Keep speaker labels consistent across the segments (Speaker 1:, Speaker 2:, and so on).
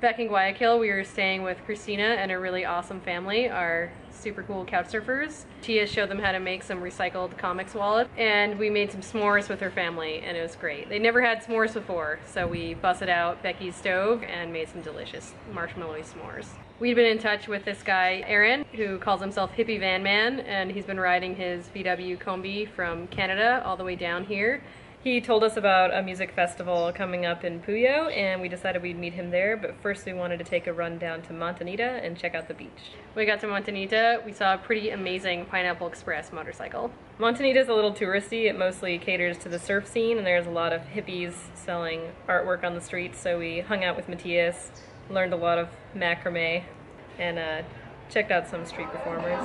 Speaker 1: Back in Guayaquil, we were staying with Christina and a really awesome family, our super cool couch surfers. Tia showed them how to make some recycled comics wallets, and we made some s'mores with her family, and it was great. They never had s'mores before, so we busted out Becky's stove and made some delicious marshmallowy s'mores. We'd been in touch with this guy, Aaron, who calls himself Hippie Van Man, and he's been riding his VW Combi from Canada all the way down here. He told us about a music festival coming up in Puyo, and we decided we'd meet him there, but first we wanted to take a run down to Montanita and check out the beach. When we got to Montanita, we saw a pretty amazing Pineapple Express motorcycle. Montanita's a little touristy. It mostly caters to the surf scene, and there's a lot of hippies selling artwork on the streets, so we hung out with Matthias, learned a lot of macrame, and checked out some street performers.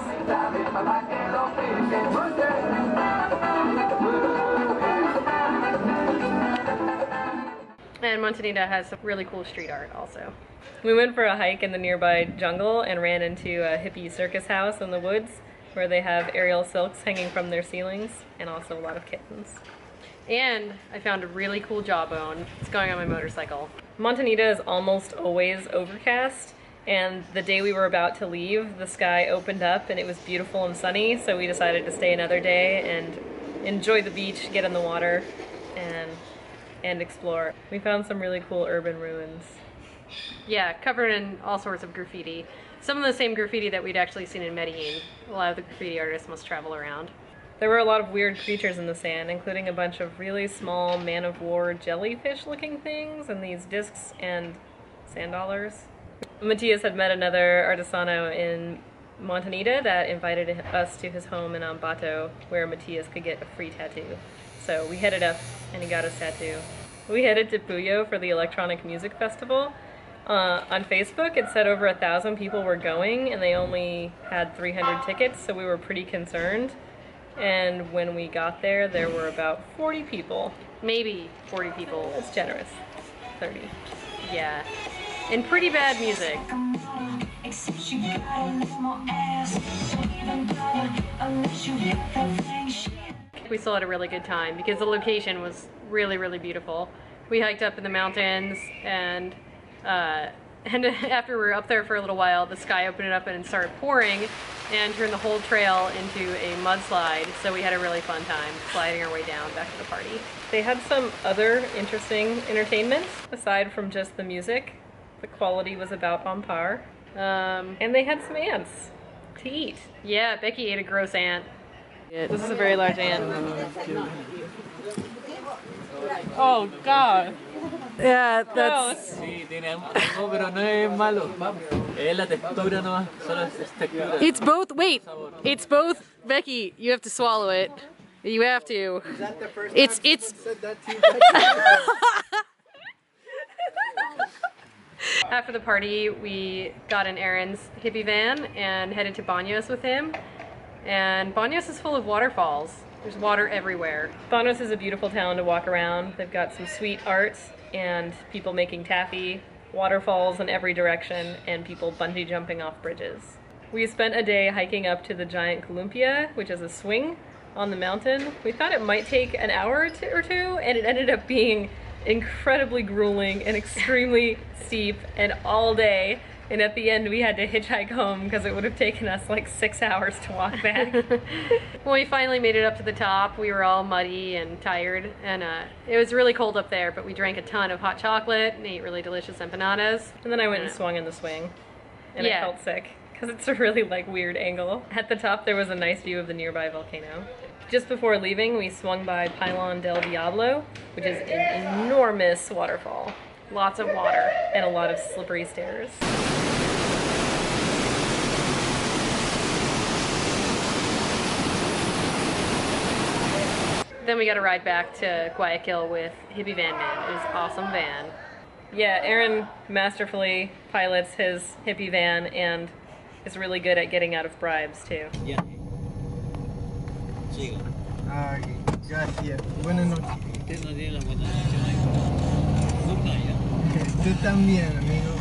Speaker 1: And Montanita has some really cool street art also. We went for a hike in the nearby jungle and ran into a hippie circus house in the woods where they have aerial silks hanging from their ceilings and also a lot of kittens. And I found a really cool jawbone. It's going on my motorcycle. Montanita is almost always overcast, and the day we were about to leave, the sky opened up and it was beautiful and sunny, so we decided to stay another day and enjoy the beach, get in the water, and explore. We found some really cool urban ruins. Yeah, covered in all sorts of graffiti. Some of the same graffiti that we'd actually seen in Medellin. A lot of the graffiti artists must travel around. There were a lot of weird creatures in the sand, including a bunch of really small man-of-war jellyfish-looking things, and these discs and sand dollars. Matthias had met another artisano in Montanita that invited us to his home in Ambato, where Matthias could get a free tattoo. So we headed up and he got his tattoo. We headed to Puyo for the electronic music festival. On Facebook it said over 1,000 people were going and they only had 300 tickets, so we were pretty concerned. And when we got there, there were about 40 people. Maybe 40 people. It's generous. 30. Yeah. And pretty bad music. We still had a really good time because the location was really, really beautiful. We hiked up in the mountains, and after we were up there for a little while, the sky opened up and started pouring and turned the whole trail into a mudslide, so we had a really fun time sliding our way down back to the party. They had some other interesting entertainments aside from just the music. The quality was about on par. And they had some ants to eat. Yeah, Becky ate a gross ant. This is a very large ant. Oh God. Yeah, that's... It's both, wait, it's both, Becky, you have to swallow it. You have to.
Speaker 2: Is that the first
Speaker 1: it's
Speaker 2: said that to you?
Speaker 1: After the party, we got in Aaron's hippie van and headed to Baños with him. And Baños is full of waterfalls. There's water everywhere. Baños is a beautiful town to walk around. They've got some sweet art and people making taffy, waterfalls in every direction, and people bungee jumping off bridges. We spent a day hiking up to the giant columpia, which is a swing on the mountain. We thought it might take an hour or two, and it ended up being incredibly grueling and extremely steep and all day. And at the end we had to hitchhike home because it would have taken us like 6 hours to walk back. When we finally made it up to the top, we were all muddy and tired, and it was really cold up there, but we drank a ton of hot chocolate and ate really delicious empanadas. And then I went and swung in the swing, and I felt sick because it's a really like weird angle. At the top there was a nice view of the nearby volcano. Just before leaving, we swung by Pilon del Diablo, which is an enormous waterfall. Lots of water and a lot of slippery stairs. Then we got a ride back to Guayaquil with Hippie Van Man. It was an awesome van. Yeah, Aaron masterfully pilots his hippie van and is really good at getting out of bribes too.
Speaker 2: Yeah. Gracias. Buenas noches. Tú también, amigo.